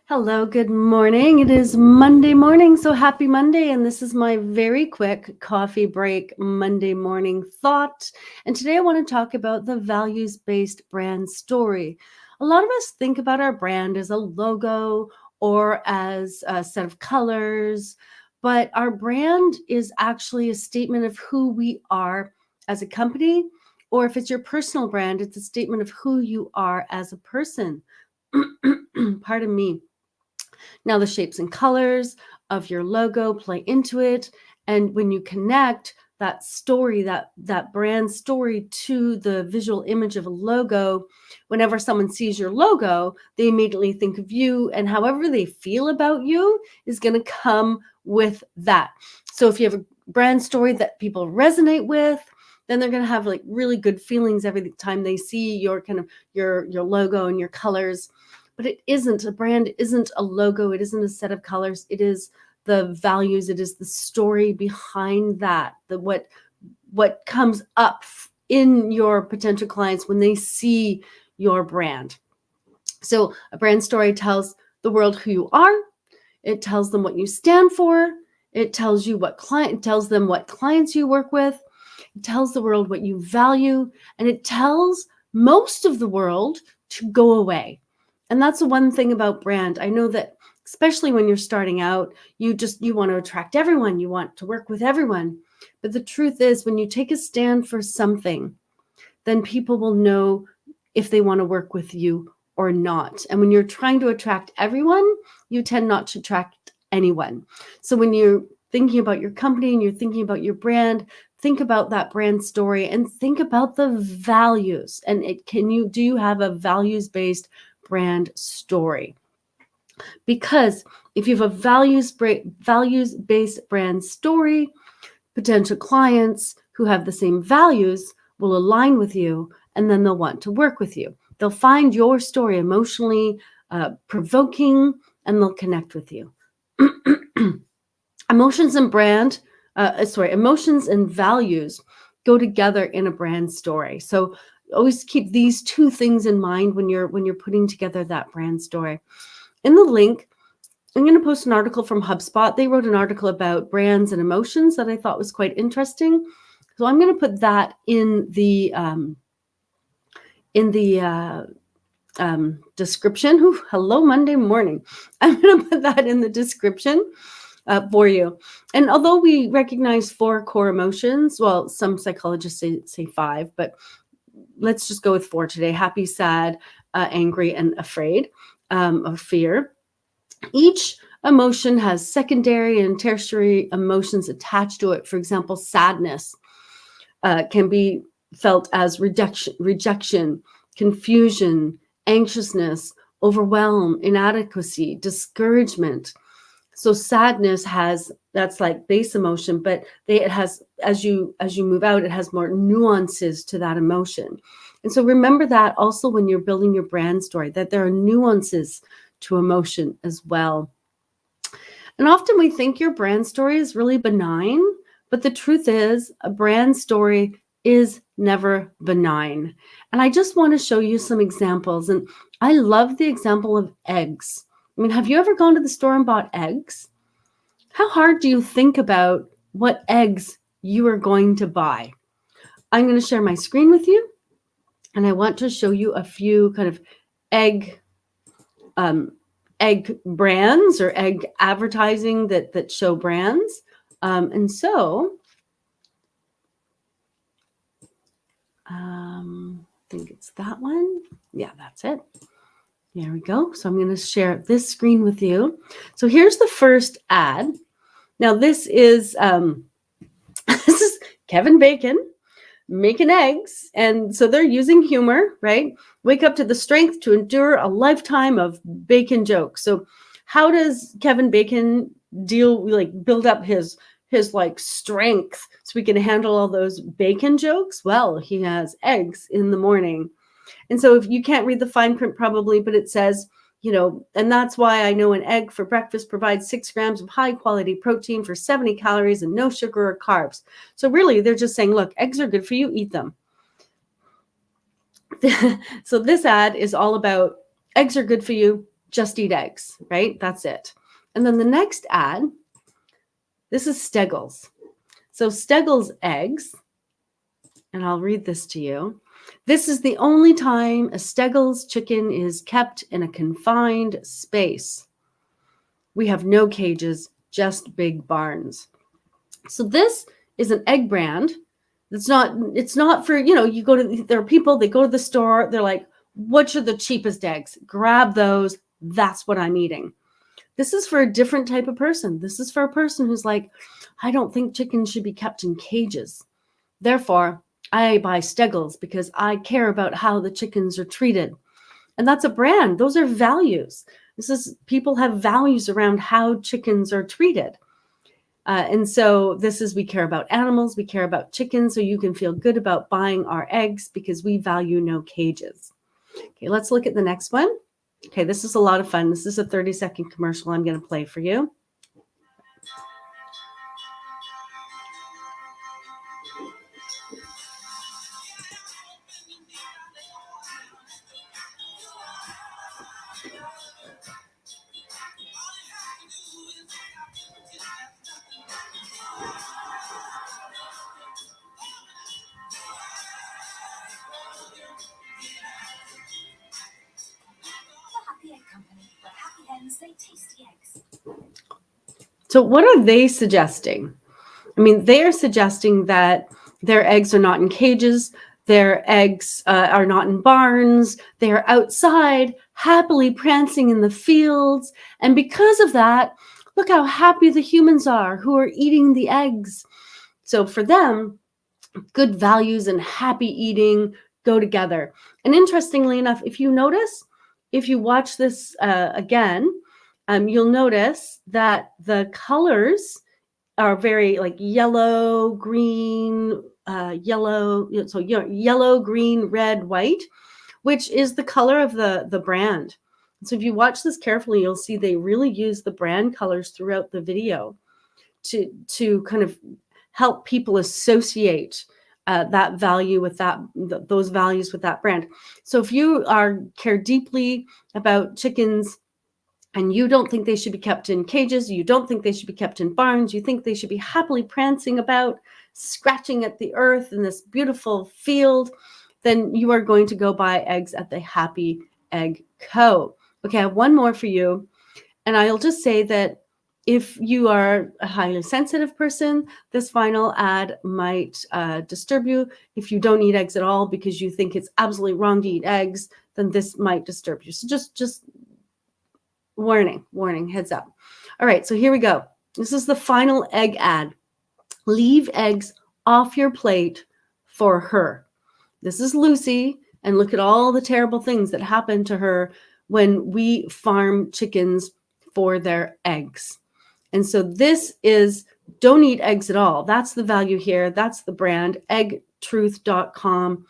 Hello, good morning. It is Monday morning, so happy Monday. And this is my very quick coffee break Monday morning thought. And today I want to talk about the values-based brand story. A lot of us think about our brand as a logo or as a set of colors, but our brand is actually a statement of who we are as a company, or if it's your personal brand, it's a statement of who you are as a person. Pardon me. Now, the shapes and colors of your logo play into it. And when you connect that story, that brand story to the visual image of a logo, whenever someone sees your logo, they immediately think of you, and however they feel about you is going to come with that. So if you have a brand story that people resonate with, then they're going to have like really good feelings every time they see your kind of your logo and your colors. But it isn't, a brand isn't a logo, it isn't a set of colors, it is the values, it is the story behind that, what comes up in your potential clients when they see your brand. So a brand story tells the world who you are, it tells them what you stand for, it tells you tells them what clients you work with, it tells the world what you value, and it tells most of the world to go away. And that's the one thing about brand. I know that especially when you're starting out, you want to attract everyone, you want to work with everyone. But the truth is, when you take a stand for something, then people will know if they want to work with you or not. And when you're trying to attract everyone, you tend not to attract anyone. So when you're thinking about your company and you're thinking about your brand, think about that brand story and think about the values. And do you have a values-based brand story? Because if you have a values-based brand story, potential clients who have the same values will align with you, and then they'll want to work with you. They'll find your story emotionally provoking, and they'll connect with you. Emotions and values go together in a brand story. So always keep these two things in mind when you're putting together that brand story. In the link, I'm going to post an article from HubSpot. They wrote an article about brands and emotions that I thought was quite interesting. So I'm going to put that in the description. Ooh, hello, Monday morning. I'm going to put that in the description for you. And although we recognize 4 core emotions, well, some psychologists say 5, but let's just go with 4 today: happy, sad, angry, and afraid, or fear. Each emotion has secondary and tertiary emotions attached to it. For example, sadness can be felt as rejection, confusion, anxiousness, overwhelm, inadequacy, discouragement. So sadness that's like base emotion, but it has, as you move out, it has more nuances to that emotion. And so remember that also when you're building your brand story, that there are nuances to emotion as well. And often we think your brand story is really benign, but the truth is a brand story is never benign. And I just want to show you some examples. And I love the example of eggs. I mean, have you ever gone to the store and bought eggs? How hard do you think about what eggs you are going to buy? I'm going to share my screen with you, and I want to show you a few kind of egg brands or egg advertising that show brands. And so I think it's that one. Yeah, that's it. There we go. So I'm going to share this screen with you. So here's the first ad. Now this is this is Kevin Bacon making eggs, and so they're using humor, right? Wake up to the strength to endure a lifetime of bacon jokes. So how does Kevin Bacon build up his like strength so we can handle all those bacon jokes? Well, he has eggs in the morning. And so if you can't read the fine print probably, but it says, and that's why I know an egg for breakfast provides 6 grams of high quality protein for 70 calories and no sugar or carbs. So really they're just saying, look, eggs are good for you, eat them. So this ad is all about eggs are good for you, just eat eggs, right? That's it. And then the next ad, this is Steggles. So Steggles eggs, and I'll read this to you. This is the only time a Steggles chicken is kept in a confined space. We have no cages, just big barns. So this is an egg brand. It's not for, there are people, they go to the store, they're like, which are the cheapest eggs? Grab those. That's what I'm eating. This is for a different type of person. This is for a person who's like, I don't think chickens should be kept in cages. Therefore, I buy Steggles because I care about how the chickens are treated. And that's a brand. Those are values. People have values around how chickens are treated. And so we care about animals, we care about chickens, so you can feel good about buying our eggs because we value no cages. Okay, let's look at the next one. Okay, this is a lot of fun. This is a 30-second commercial I'm going to play for you. So what are they suggesting? I mean, they are suggesting that their eggs are not in cages, their eggs are not in barns, they are outside, happily prancing in the fields. And because of that, look how happy the humans are who are eating the eggs. So for them, good values and happy eating go together. And interestingly enough, if you watch this again, you'll notice that the colors are very like yellow, green, yellow, green, red, white, which is the color of the brand. So if you watch this carefully, you'll see they really use the brand colors throughout the video to kind of help people associate that value with those values with that brand. So if you care deeply about chickens, and you don't think they should be kept in cages, you don't think they should be kept in barns, you think they should be happily prancing about, scratching at the earth in this beautiful field, then you are going to go buy eggs at the Happy Egg Co. Okay, I have one more for you. And I'll just say that if you are a highly sensitive person, this final ad might disturb you. If you don't eat eggs at all because you think it's absolutely wrong to eat eggs, then this might disturb you. So just warning, heads up. All right, so here we go. This is the final egg ad. Leave eggs off your plate for her. This is Lucy, and look at all the terrible things that happen to her when we farm chickens for their eggs. And so this is don't eat eggs at all. That's the value here. That's the brand, eggtruth.com.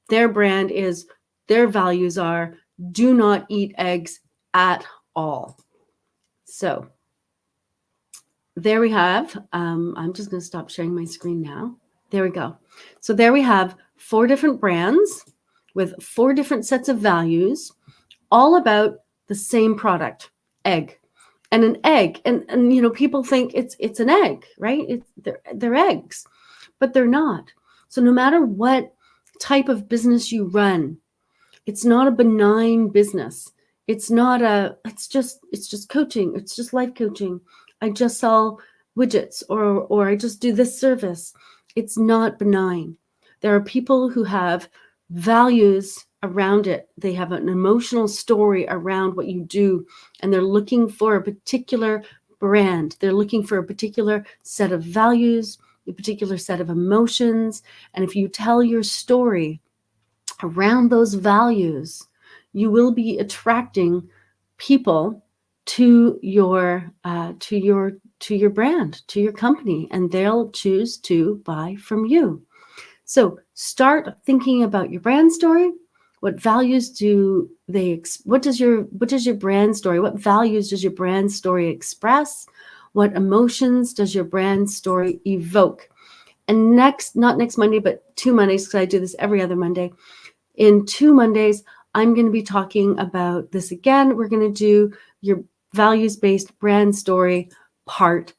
Their brand is, their values are, do not eat eggs at all. So there we have, I'm just going to stop sharing my screen now. There we go. So there we have 4 different brands with 4 different sets of values, all about the same product, egg. And an egg, and people think it's an egg, right? They're eggs, but they're not. So no matter what type of business you run, it's not a benign business. It's just coaching. It's just life coaching. I just sell widgets or I just do this service. It's not benign. There are people who have values around it. They have an emotional story around what you do, and they're looking for a particular brand. They're looking for a particular set of values, a particular set of emotions. And if you tell your story around those values, you will be attracting people to your brand, to your company, and they'll choose to buy from you. So start thinking about your brand story. What values what does your brand story, what values does your brand story express? What emotions does your brand story evoke? And not next Monday, but 2 Mondays, because I do this every other Monday. In 2 Mondays, I'm going to be talking about this again. We're going to do your values based brand story part